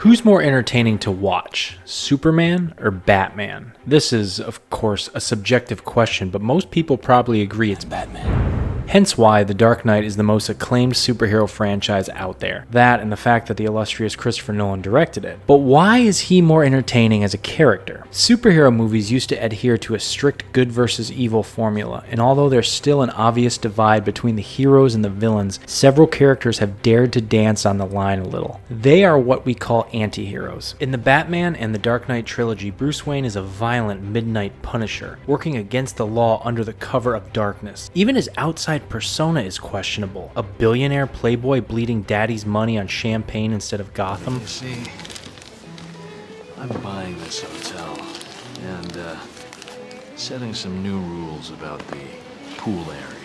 Who's more entertaining to watch, Superman or Batman? This is, of course, a subjective question, but most people probably agree it's Batman. Hence why The Dark Knight is the most acclaimed superhero franchise out there. That and the fact that the illustrious Christopher Nolan directed it. But why is he more entertaining as a character? Superhero movies used to adhere to a strict good versus evil formula, and although there's still an obvious divide between the heroes and the villains, several characters have dared to dance on the line a little. They are what we call antiheroes. In the Batman and The Dark Knight trilogy, Bruce Wayne is a violent midnight punisher, working against the law under the cover of darkness. Even his outside persona is questionable. A billionaire playboy bleeding daddy's money on champagne instead of Gotham. You see, I'm buying this hotel and setting some new rules about the pool area.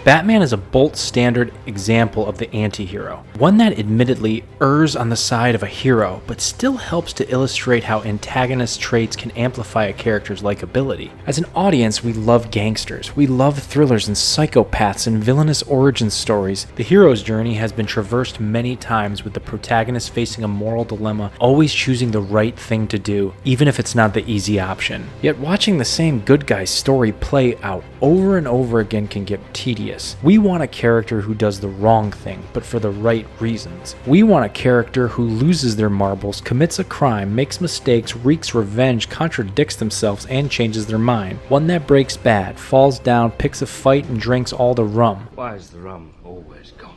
Batman is a bolt standard example of the anti-hero, one that admittedly errs on the side of a hero, but still helps to illustrate how antagonist traits can amplify a character's likability. As an audience, we love gangsters, we love thrillers and psychopaths and villainous origin stories. The hero's journey has been traversed many times, with the protagonist facing a moral dilemma, always choosing the right thing to do, even if it's not the easy option. Yet watching the same good guy's story play out over and over again can get tedious. We want a character who does the wrong thing, but for the right reasons. We want a character who loses their marbles, commits a crime, makes mistakes, wreaks revenge, contradicts themselves, and changes their mind. One that breaks bad, falls down, picks a fight, and drinks all the rum. Why is the rum always gone?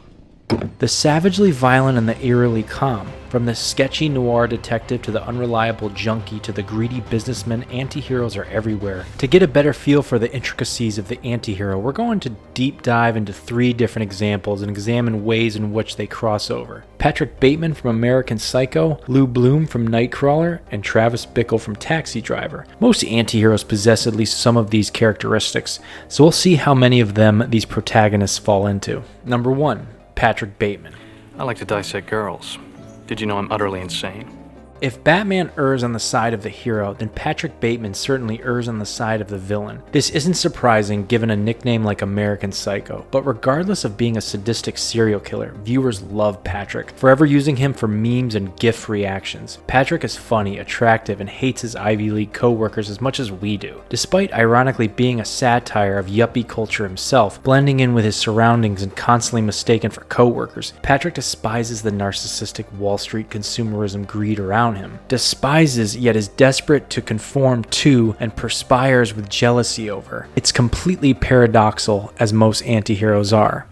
The savagely violent and the eerily calm. From the sketchy noir detective to the unreliable junkie to the greedy businessman, anti-heroes are everywhere. To get a better feel for the intricacies of the anti-hero, we're going to deep dive into 3 different examples and examine ways in which they cross over. Patrick Bateman from American Psycho, Lou Bloom from Nightcrawler, and Travis Bickle from Taxi Driver. Most anti-heroes possess at least some of these characteristics, so we'll see how many of them these protagonists fall into. Number 1. Patrick Bateman. I like to dissect girls. Did you know I'm utterly insane? If Batman errs on the side of the hero, then Patrick Bateman certainly errs on the side of the villain. This isn't surprising given a nickname like American Psycho, but regardless of being a sadistic serial killer, viewers love Patrick, forever using him for memes and GIF reactions. Patrick is funny, attractive, and hates his Ivy League co-workers as much as we do. Despite ironically being a satire of yuppie culture himself, blending in with his surroundings and constantly mistaken for co-workers, Patrick despises the narcissistic Wall Street consumerism greed around him, despises yet is desperate to conform to and perspires with jealousy over. It's completely paradoxical, as most anti-heroes are.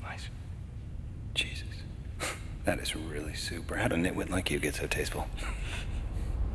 Nice. Jesus. That is really super. How did a nitwit like you get so tasteful?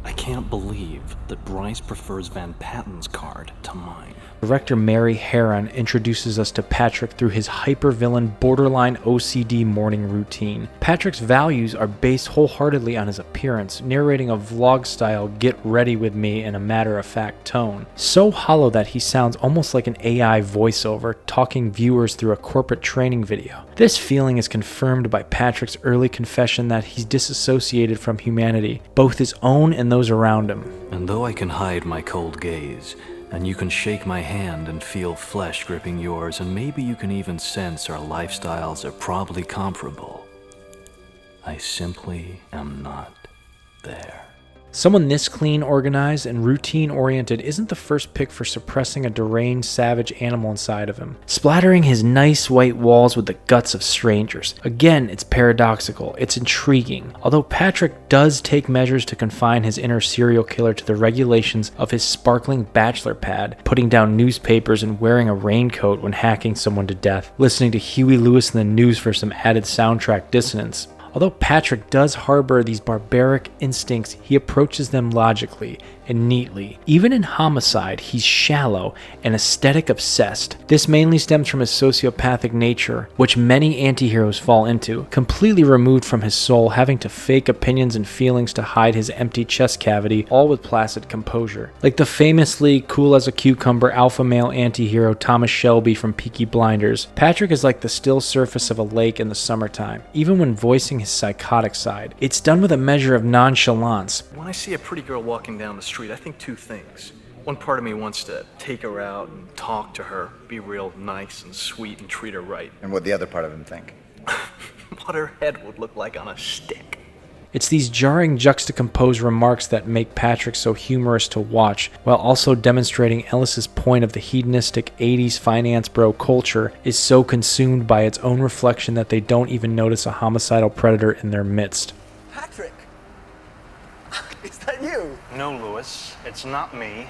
I can't believe that Bryce prefers Van Patten's card to mine. Director Mary Harron introduces us to Patrick through his hypervillain, borderline OCD morning routine. Patrick's values are based wholeheartedly on his appearance, narrating a vlog-style get ready with me in a matter-of-fact tone. So hollow that he sounds almost like an AI voiceover, talking viewers through a corporate training video. This feeling is confirmed by Patrick's early confession that he's disassociated from humanity, both his own and those around him. And though I can hide my cold gaze, and you can shake my hand and feel flesh gripping yours, and maybe you can even sense our lifestyles are probably comparable, I simply am not there. Someone this clean, organized, and routine-oriented isn't the first pick for suppressing a deranged, savage animal inside of him, splattering his nice white walls with the guts of strangers. Again, it's paradoxical, it's intriguing. Although Patrick does take measures to confine his inner serial killer to the regulations of his sparkling bachelor pad, putting down newspapers and wearing a raincoat when hacking someone to death, listening to Huey Lewis in the news for some added soundtrack dissonance. Although Patrick does harbor these barbaric instincts, he approaches them logically and neatly. Even in Homicide, he's shallow and aesthetic obsessed. This mainly stems from his sociopathic nature, which many anti-heroes fall into, completely removed from his soul, having to fake opinions and feelings to hide his empty chest cavity, all with placid composure. Like the famously cool as a cucumber alpha male anti-hero Thomas Shelby from Peaky Blinders, Patrick is like the still surface of a lake in the summertime, even when voicing his psychotic side. It's done with a measure of nonchalance. When I see a pretty girl walking down the street, I think 2 things. One part of me wants to take her out and talk to her, be real nice and sweet and treat her right. And what the other part of him think? what her head would look like on a stick. It's these jarring juxtaposed remarks that make Patrick so humorous to watch, while also demonstrating Ellis's point of the hedonistic 80s finance bro culture is so consumed by its own reflection that they don't even notice a homicidal predator in their midst. Patrick! Is that you? No, Lewis, it's not me.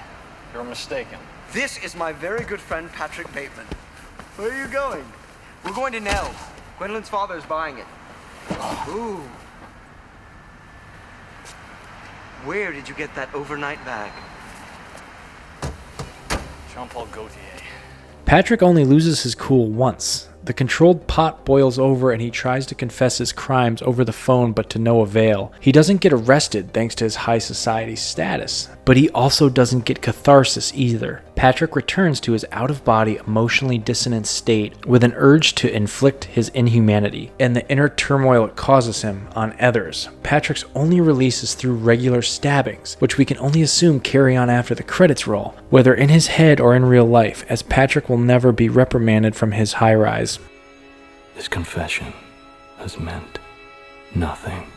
You're mistaken. This is my very good friend Patrick Bateman. Where are you going? We're going to Nell. Gwendolyn's father is buying it. Ooh. Where did you get that overnight bag? Jean-Paul Gaultier. Patrick only loses his cool once. The controlled pot boils over and he tries to confess his crimes over the phone, but to no avail. He doesn't get arrested thanks to his high society status, but he also doesn't get catharsis either. Patrick returns to his out-of-body, emotionally dissonant state with an urge to inflict his inhumanity and the inner turmoil it causes him on others. Patrick's only release is through regular stabbings, which we can only assume carry on after the credits roll, whether in his head or in real life, as Patrick will never be reprimanded from his high-rise. This confession has meant nothing.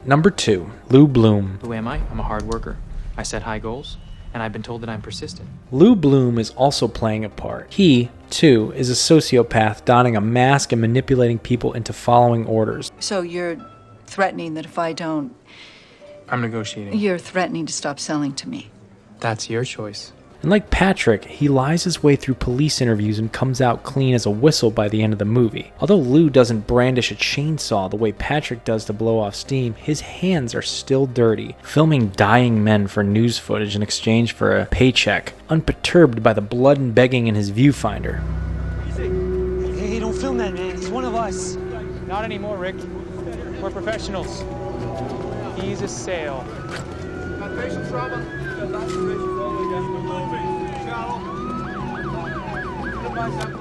Number 2, Lou Bloom. Who am I? I'm a hard worker. I set high goals, and I've been told that I'm persistent. Lou Bloom is also playing a part. He, too, is a sociopath donning a mask and manipulating people into following orders. So you're threatening that if I don't, I'm negotiating. you're threatening to stop selling to me. That's your choice. And like Patrick, he lies his way through police interviews and comes out clean as a whistle by the end of the movie. Although Lou doesn't brandish a chainsaw the way Patrick does to blow off steam, his hands are still dirty, filming dying men for news footage in exchange for a paycheck, unperturbed by the blood and begging in his viewfinder. Hey, don't film that, man. He's one of us. Not anymore, Rick. We're professionals. He's a sale.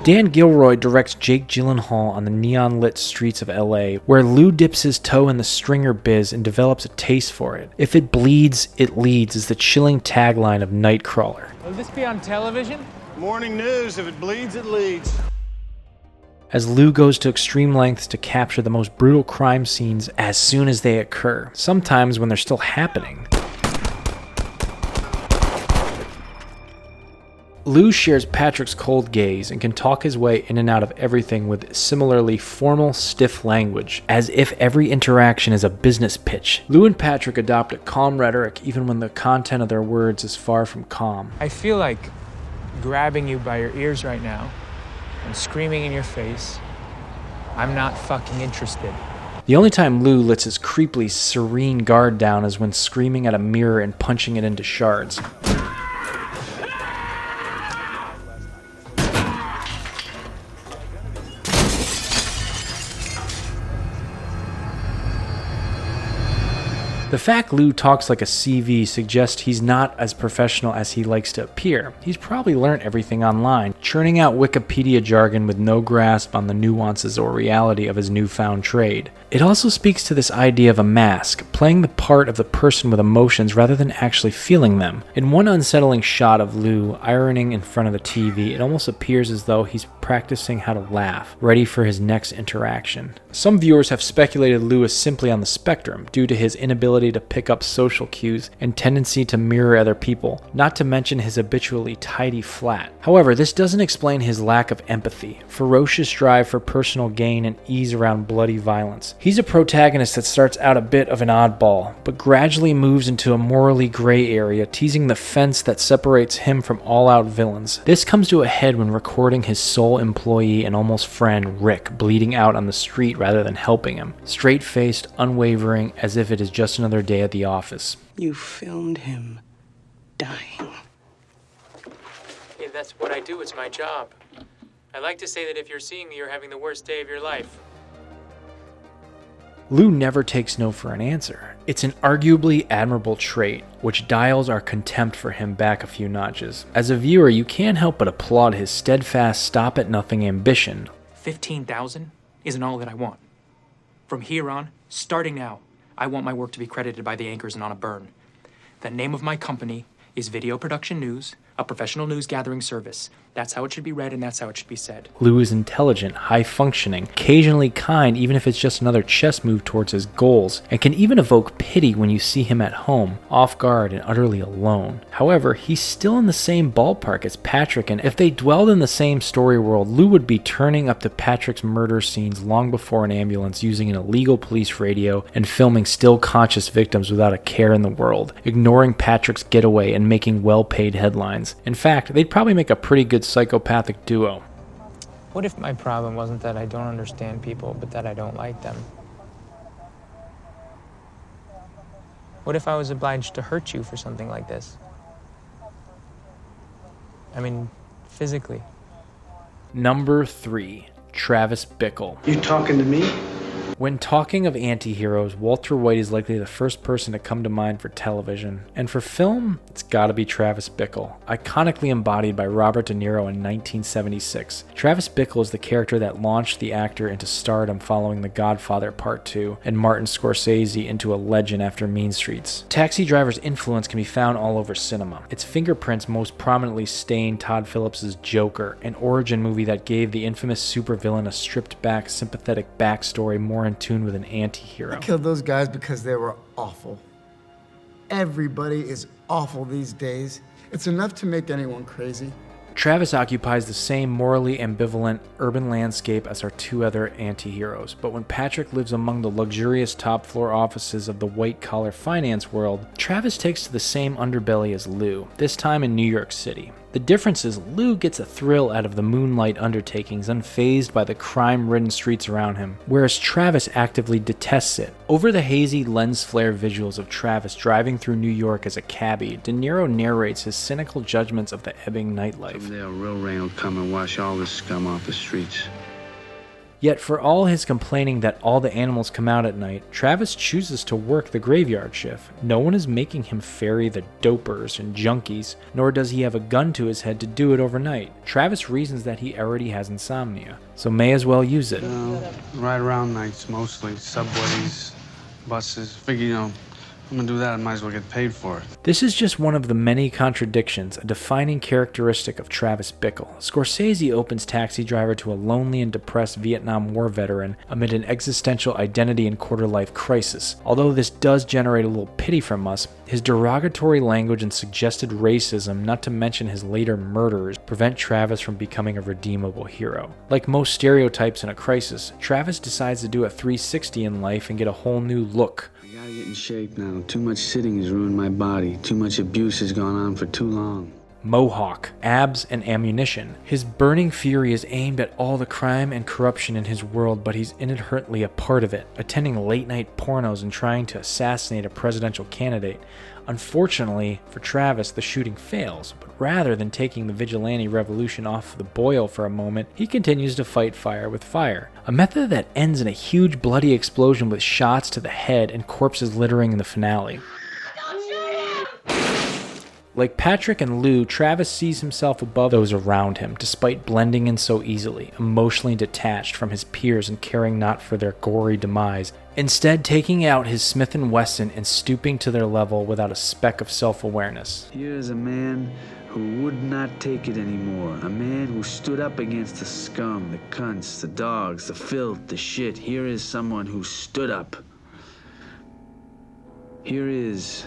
Dan Gilroy directs Jake Gyllenhaal on the neon-lit streets of LA, where Lou dips his toe in the stringer biz and develops a taste for it. If it bleeds, it leads is the chilling tagline of Nightcrawler. Will this be on television? Morning news. If it bleeds, it leads. As Lou goes to extreme lengths to capture the most brutal crime scenes as soon as they occur, sometimes when they're still happening. Lou shares Patrick's cold gaze and can talk his way in and out of everything with similarly formal, stiff language, as if every interaction is a business pitch. Lou and Patrick adopt a calm rhetoric even when the content of their words is far from calm. I feel like grabbing you by your ears right now and screaming in your face, I'm not fucking interested. The only time Lou lets his creepily serene guard down is when screaming at a mirror and punching it into shards. The fact Lou talks like a CV suggests he's not as professional as he likes to appear. He's probably learned everything online, churning out Wikipedia jargon with no grasp on the nuances or reality of his newfound trade. It also speaks to this idea of a mask, playing the part of the person with emotions rather than actually feeling them. In one unsettling shot of Lou ironing in front of the TV, it almost appears as though he's practicing how to laugh, ready for his next interaction. Some viewers have speculated Lou is simply on the spectrum due to his inability to pick up social cues and tendency to mirror other people, not to mention his habitually tidy flat. However, this doesn't explain his lack of empathy, ferocious drive for personal gain, and ease around bloody violence. He's a protagonist that starts out a bit of an oddball, but gradually moves into a morally gray area, teasing the fence that separates him from all-out villains. This comes to a head when recording his sole employee and almost friend, Rick, bleeding out on the street rather than helping him. Straight-faced, unwavering, as if it is just another day at the office. You filmed him dying. Yeah, that's what I do. It's my job. I like to say that if you're seeing me, you're having the worst day of your life. Lou never takes no for an answer. It's an arguably admirable trait, which dials our contempt for him back a few notches. As a viewer, you can't help but applaud his steadfast, stop-at-nothing ambition. 15,000 isn't all that I want. From here on, starting now, I want my work to be credited by the anchors and on a burn. The name of my company is Video Production News, a professional news gathering service. That's how it should be read, and that's how it should be said. Lou is intelligent, high-functioning, occasionally kind even if it's just another chess move towards his goals, and can even evoke pity when you see him at home, off guard and utterly alone. However, he's still in the same ballpark as Patrick, and if they dwelled in the same story world, Lou would be turning up to Patrick's murder scenes long before an ambulance using an illegal police radio and filming still conscious victims without a care in the world, ignoring Patrick's getaway and making well-paid headlines. In fact, they'd probably make a pretty good psychopathic duo. What if my problem wasn't that I don't understand people, but that I don't like them? What if I was obliged to hurt you for something like this? I mean, physically. Number 3. Travis Bickle. You talking to me? When talking of antiheroes, Walter White is likely the first person to come to mind for television. And for film, it's gotta be Travis Bickle, iconically embodied by Robert De Niro in 1976. Travis Bickle is the character that launched the actor into stardom following The Godfather Part 2, and Martin Scorsese into a legend after Mean Streets. Taxi Driver's influence can be found all over cinema. Its fingerprints most prominently stain Todd Phillips' Joker, an origin movie that gave the infamous supervillain a stripped-back, sympathetic backstory more in tune with an anti-hero. I killed those guys because they were awful. Everybody is awful these days. It's enough to make anyone crazy. Travis occupies the same morally ambivalent urban landscape as our two other anti-heroes, but when Patrick lives among the luxurious top-floor offices of the white-collar finance world, Travis takes to the same underbelly as Lou, this time in New York City. The difference is Lou gets a thrill out of the moonlight undertakings, unfazed by the crime-ridden streets around him, whereas Travis actively detests it. Over the hazy lens flare visuals of Travis driving through New York as a cabbie, De Niro narrates his cynical judgments of the ebbing nightlife. Someday a real rain will come and wash all this scum off the streets. Yet for all his complaining that all the animals come out at night, Travis chooses to work the graveyard shift. No one is making him ferry the dopers and junkies, nor does he have a gun to his head to do it overnight. Travis reasons that he already has insomnia, so may as well use it. Ride around nights mostly, subways, buses. Figure, I'm gonna do that, I might as well get paid for it. This is just one of the many contradictions, a defining characteristic of Travis Bickle. Scorsese opens Taxi Driver to a lonely and depressed Vietnam War veteran amid an existential identity and quarter-life crisis. Although this does generate a little pity from us, his derogatory language and suggested racism, not to mention his later murders, prevent Travis from becoming a redeemable hero. Like most stereotypes in a crisis, Travis decides to do a 360 in life and get a whole new look. I gotta get in shape now. Too much sitting has ruined my body. Too much abuse has gone on for too long. Mohawk, abs, and ammunition. His burning fury is aimed at all the crime and corruption in his world, but he's inadvertently a part of it, attending late-night pornos and trying to assassinate a presidential candidate. Unfortunately for Travis, the shooting fails, but rather than taking the vigilante revolution off the boil for a moment, he continues to fight fire with fire, a method that ends in a huge bloody explosion with shots to the head and corpses littering in the finale. Like Patrick and Lou, Travis sees himself above those around him, despite blending in so easily, emotionally detached from his peers and caring not for their gory demise, instead taking out his Smith & Wesson and stooping to their level without a speck of self-awareness. Here's a man who would not take it anymore. A man who stood up against the scum, the cunts, the dogs, the filth, the shit. Here is someone who stood up. Here is...